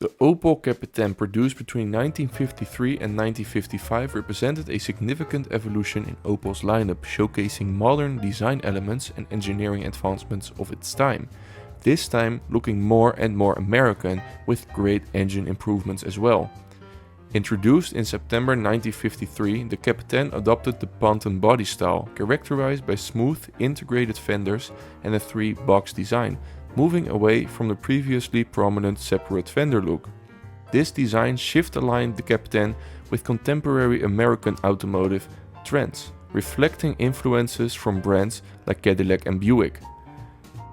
The Opel Kapitän produced between 1953 and 1955 represented a significant evolution in Opel's lineup, showcasing modern design elements and engineering advancements of its time. This time looking more and more American, with great engine improvements as well. Introduced in September 1953, the Kapitän adopted the ponton body style, characterized by smooth, integrated fenders and a three-box design, moving away from the previously prominent separate fender look. This design shift-aligned the Kapitän with contemporary American automotive trends, reflecting influences from brands like Cadillac and Buick.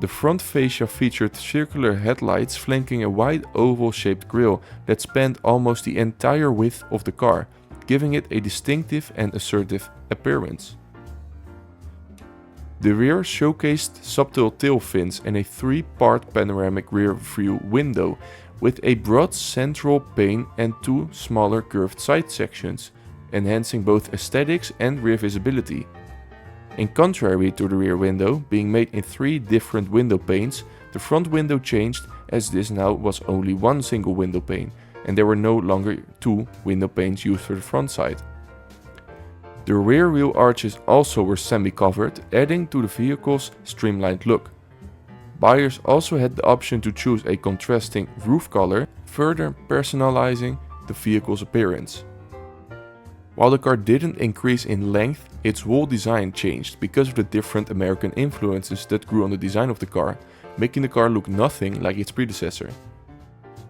The front fascia featured circular headlights flanking a wide oval-shaped grille that spanned almost the entire width of the car, giving it a distinctive and assertive appearance. The rear showcased subtle tail fins and a three-part panoramic rear view window, with a broad central pane and two smaller curved side sections, enhancing both aesthetics and rear visibility. In contrary to the rear window, being made in three different window panes, the front window changed, as this now was only one single window pane, and there were no longer two window panes used for the front side. The rear wheel arches also were semi-covered, adding to the vehicle's streamlined look. Buyers also had the option to choose a contrasting roof color, further personalizing the vehicle's appearance. While the car didn't increase in length, its whole design changed because of the different American influences that grew on the design of the car, making the car look nothing like its predecessor.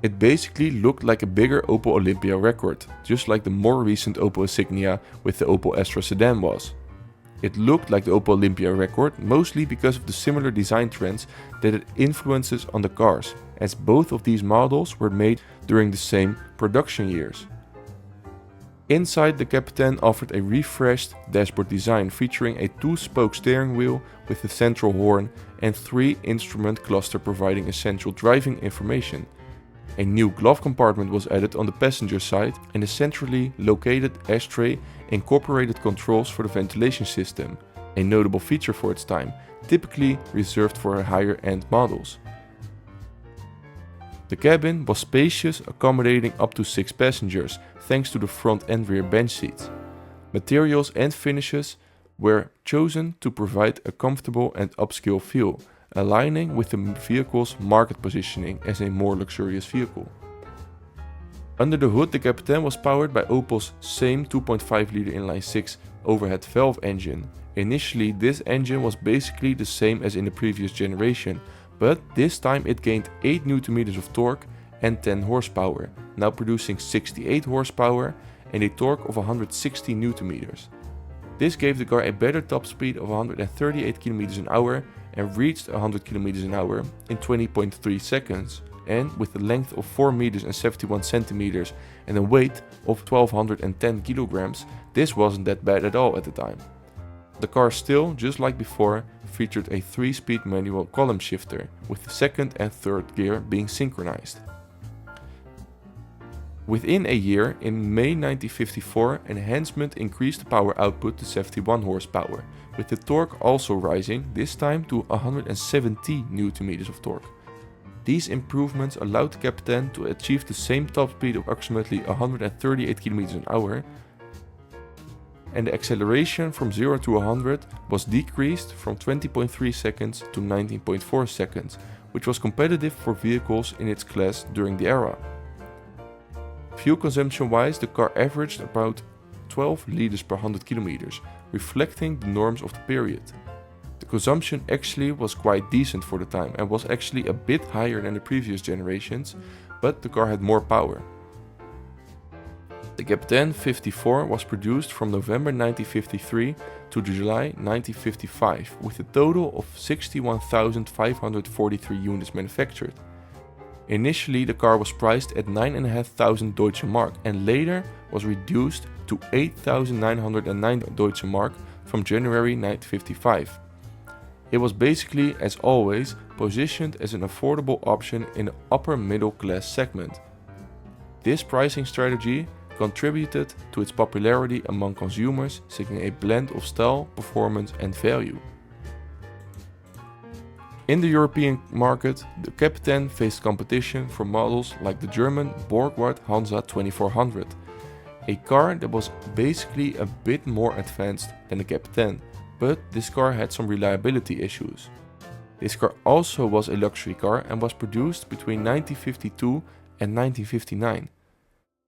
It basically looked like a bigger Opel Olympia Rekord, just like the more recent Opel Insignia with the Opel Astra sedan was. It looked like the Opel Olympia Rekord mostly because of the similar design trends that it influences on the cars, as both of these models were made during the same production years. Inside, the Kapitän offered a refreshed dashboard design featuring a two-spoke steering wheel with a central horn and three instrument cluster providing essential driving information. A new glove compartment was added on the passenger side, and a centrally located ashtray incorporated controls for the ventilation system, a notable feature for its time, typically reserved for higher-end models. The cabin was spacious, accommodating up to 6 passengers, thanks to the front and rear bench seats. Materials and finishes were chosen to provide a comfortable and upscale feel, aligning with the vehicle's market positioning as a more luxurious vehicle. Under the hood, the Kapitän was powered by Opel's same 2.5-liter inline-6 overhead valve engine. Initially, this engine was basically the same as in the previous generation, but this time it gained 8 Nm of torque and 10 horsepower, now producing 68 horsepower and a torque of 160 Nm. This gave the car a better top speed of 138 km an hour and reached 100 km an hour in 20.3 seconds, and with a length of 4 meters and 71 centimeters and a weight of 1210 kilograms, this wasn't that bad at all at the time. The car still, just like before, featured a 3-speed manual column shifter, with the second and third gear being synchronized. Within a year, in May 1954, enhancement increased the power output to 71 horsepower, with the torque also rising, this time to 170 Nm of torque. These improvements allowed the Kapitän to achieve the same top speed of approximately 138 km an hour, and the acceleration from 0 to 100 was decreased from 20.3 seconds to 19.4 seconds, which was competitive for vehicles in its class during the era. Fuel consumption wise, the car averaged about 12 liters per 100 kilometers, reflecting the norms of the period. The consumption actually was quite decent for the time and was actually a bit higher than the previous generations, but the car had more power. The Kapitän 54 was produced from November 1953 to July 1955, with a total of 61,543 units manufactured. Initially, the car was priced at 9,500 Deutsche Mark and later was reduced to 8,909 Deutsche Mark from January 1955. It was basically, as always, positioned as an affordable option in the upper middle class segment. This pricing strategy contributed to its popularity among consumers seeking a blend of style, performance and value. In the European market, the Kapitän faced competition from models like the German Borgward Hansa 2400, a car that was basically a bit more advanced than the Kapitän, but this car had some reliability issues. This car also was a luxury car and was produced between 1952 and 1959,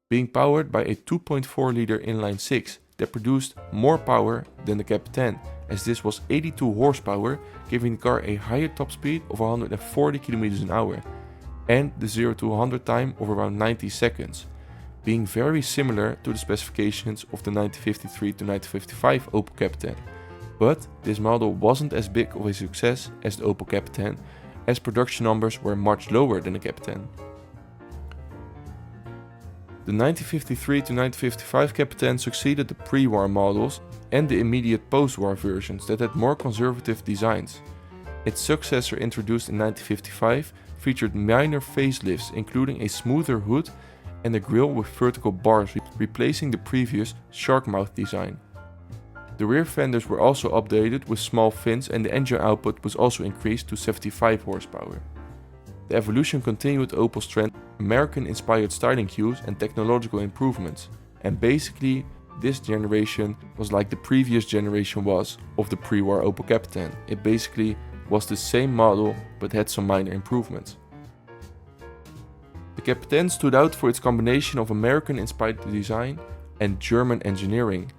being powered by a 2.4-liter inline-6 that produced more power than the Kapitän, as this was 82 horsepower, giving the car a higher top speed of 140 km an hour and the 0 to 100 time of around 90 seconds, being very similar to the specifications of the 1953 to 1955 Opel Kapitän. But this model wasn't as big of a success as the Opel Kapitän, as production numbers were much lower than the Kapitän. The 1953 to 1955 Kapitän succeeded the pre-war models and the immediate post-war versions that had more conservative designs. Its successor, introduced in 1955, featured minor facelifts, including a smoother hood and a grille with vertical bars, replacing the previous shark mouth design. The rear fenders were also updated with small fins, and the engine output was also increased to 75 horsepower. The evolution continued Opel's trend of American-inspired styling cues and technological improvements, and basically this generation was like the previous generation was of the pre-war Opel Kapitän. It basically was the same model but had some minor improvements. The Kapitän stood out for its combination of American-inspired design and German engineering.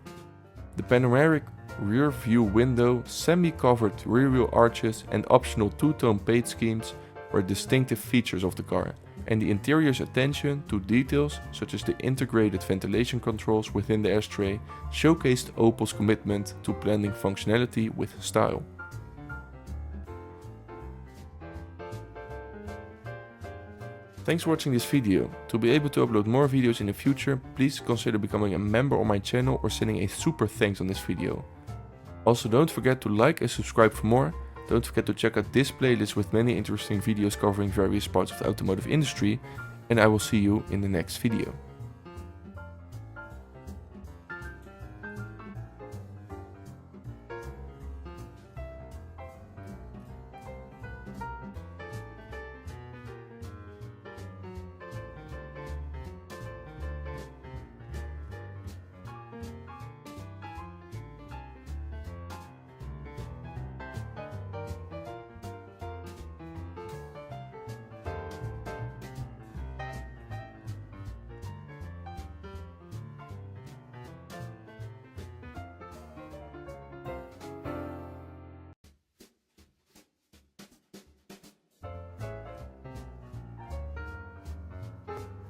The panoramic rear view window, semi-covered rear wheel arches and optional two-tone paint schemes were distinctive features of the car, and the interior's attention to details such as the integrated ventilation controls within the ashtray showcased Opel's commitment to blending functionality with style. Thanks for watching this video. To be able to upload more videos in the future, please consider becoming a member on my channel or sending a super thanks on this video. Also, don't forget to like and subscribe for more. Don't forget to check out this playlist with many interesting videos covering various parts of the automotive industry, and I will see you in the next video.